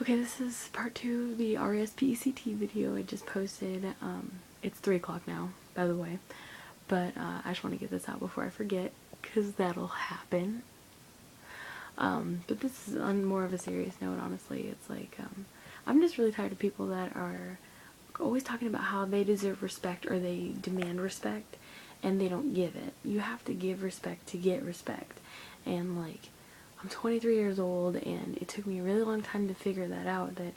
Okay, this is part 2 of the RESPECT video I just posted. It's 3 o'clock now, by the way, but I just want to get this out before I forget, because that'll happen. But this is on more of a serious note, honestly. It's like, I'm just really tired of people that are always talking about how they deserve respect or they demand respect, and they don't give it. You have to give respect to get respect. And like, I'm 23 years old, and it took me a really long time to figure that out, that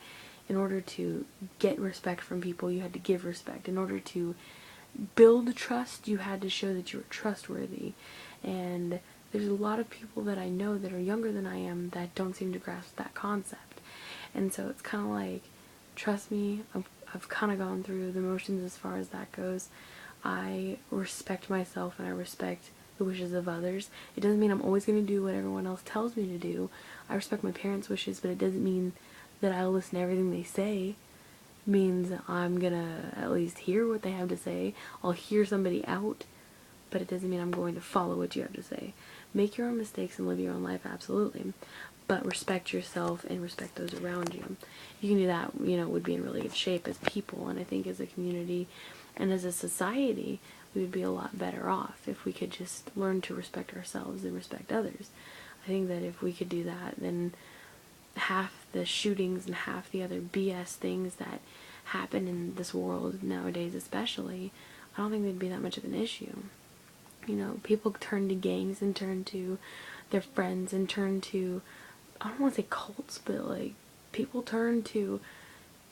in order to get respect from people, you had to give respect. In order to build trust, you had to show that you were trustworthy. And there's a lot of people that I know that are younger than I am that don't seem to grasp that concept. And so it's kind of like, trust me, I've kind of gone through the motions as far as that goes. I respect myself and I respect the wishes of others. It doesn't mean I'm always going to do what everyone else tells me to do. I respect my parents' wishes, but it doesn't mean that I'll listen to everything they say. It means I'm gonna at least hear what they have to say. I'll hear somebody out, but it doesn't mean I'm going to follow what you have to say. Make your own mistakes and live your own life, absolutely. But respect yourself and respect those around you. You can do that, would be in really good shape as people, and I think as a community and as a society, we would be a lot better off if we could just learn to respect ourselves and respect others. I think that if we could do that, then half the shootings and half the other BS things that happen in this world nowadays especially, I don't think they'd be that much of an issue. People turn to gangs and turn to their friends and turn to, I don't want to say cults, but like, people turn to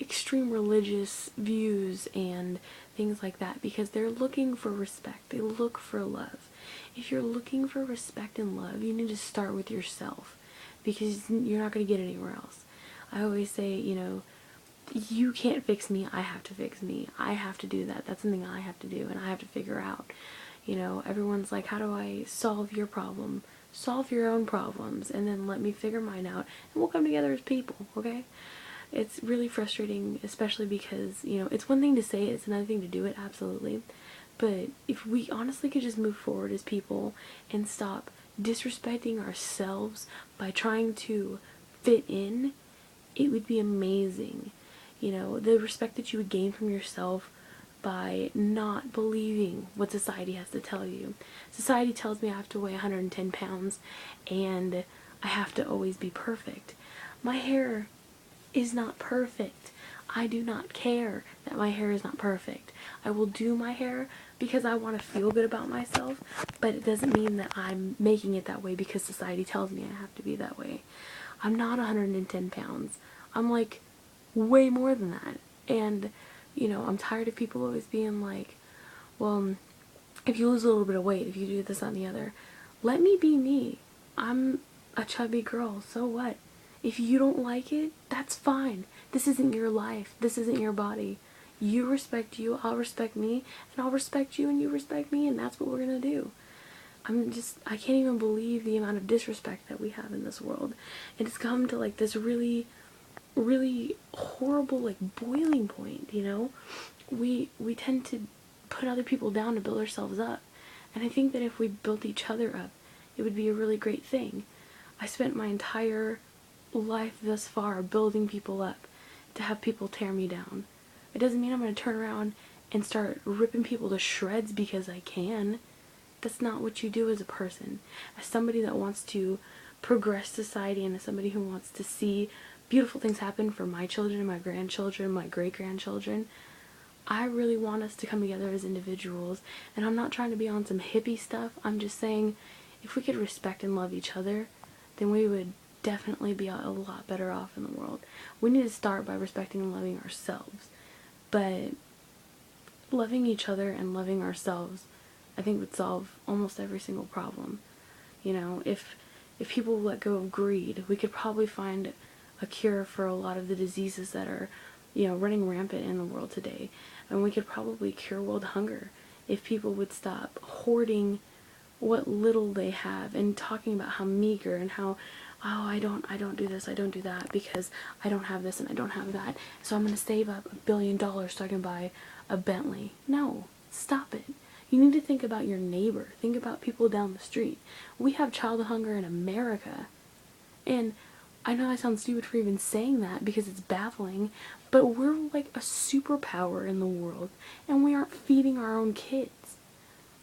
extreme religious views and things like that because they're looking for respect. They look for love. If you're looking for respect and love, you need to start with yourself, because you're not going to get anywhere else. I always say, you can't fix me, I have to fix me. I have to do that. That's something I have to do and I have to figure out. Everyone's like, how do I solve your problem? Solve your own problems and then let me figure mine out and we'll come together as people, okay? It's really frustrating, especially because, it's one thing to say it, it's another thing to do it, absolutely. But if we honestly could just move forward as people and stop disrespecting ourselves by trying to fit in, it would be amazing. The respect that you would gain from yourself by not believing what society has to tell you. Society tells me I have to weigh 110 pounds and I have to always be perfect. My hair is not perfect. I do not care that my hair is not perfect. I will do my hair because I want to feel good about myself, but it doesn't mean that I'm making it that way because society tells me I have to be that way. I'm not 110 pounds. I'm like way more than that. And, I'm tired of people always being like, well, if you lose a little bit of weight, if you do this, that, and the other, let me be me. I'm a chubby girl, so what? If you don't like it, that's fine. This isn't your life. This isn't your body. You respect you, I'll respect me, and I'll respect you and you respect me, and that's what we're gonna do. I can't even believe the amount of disrespect that we have in this world. And it's come to like this really, really horrible like boiling point, We tend to put other people down to build ourselves up. And I think that if we built each other up, it would be a really great thing. I spent my entire life thus far building people up to have people tear me down. It doesn't mean I'm going to turn around and start ripping people to shreds because I can. That's not what you do as a person. As somebody that wants to progress society and as somebody who wants to see beautiful things happen for my children, my grandchildren, my great-grandchildren, I really want us to come together as individuals. And I'm not trying to be on some hippie stuff. I'm just saying, if we could respect and love each other, then we would definitely be a lot better off in the world. We need to start by respecting and loving ourselves. But loving each other and loving ourselves, I think, would solve almost every single problem. If people let go of greed, we could probably find a cure for a lot of the diseases that are, running rampant in the world today. And we could probably cure world hunger if people would stop hoarding what little they have and talking about how meager and how, oh, I don't do this, I don't do that because I don't have this and I don't have that, so I'm going to save up $1 billion so I can buy a Bentley. No, stop it. You need to think about your neighbor. Think about people down the street. We have child hunger in America. And I know I sound stupid for even saying that because it's baffling, but we're like a superpower in the world and we aren't feeding our own kids.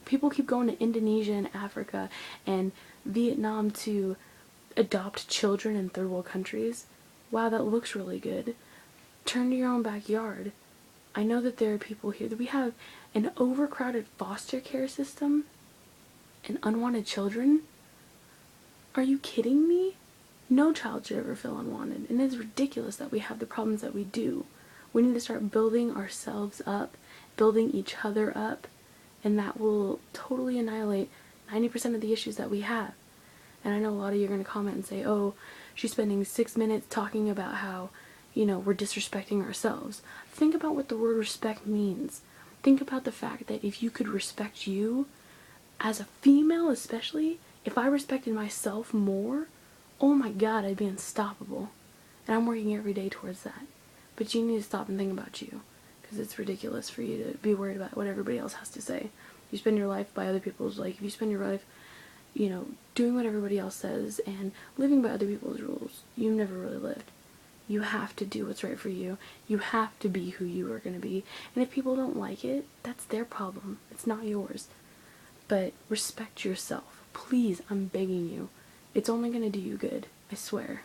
People keep going to Indonesia and Africa and Vietnam to adopt children in third world countries. Wow, that looks really good. Turn to your own backyard. I know that there are people here that we have an overcrowded foster care system and unwanted children. Are you kidding me? No child should ever feel unwanted, and it's ridiculous that we have the problems that we do. We need to start building ourselves up, building each other up, and that will totally annihilate 90% of the issues that we have. And I know a lot of you are going to comment and say, oh, she's spending 6 minutes talking about how, we're disrespecting ourselves. Think about what the word respect means. Think about the fact that if you could respect you, as a female especially, if I respected myself more, oh my god, I'd be unstoppable. And I'm working every day towards that. But you need to stop and think about you. Because it's ridiculous for you to be worried about what everybody else has to say. You spend your life by other people's, if you spend your life, doing what everybody else says and living by other people's rules, you've never really lived. You have to do what's right for you. You have to be who you are going to be. And if people don't like it, that's their problem. It's not yours. But respect yourself. Please, I'm begging you. It's only going to do you good. I swear.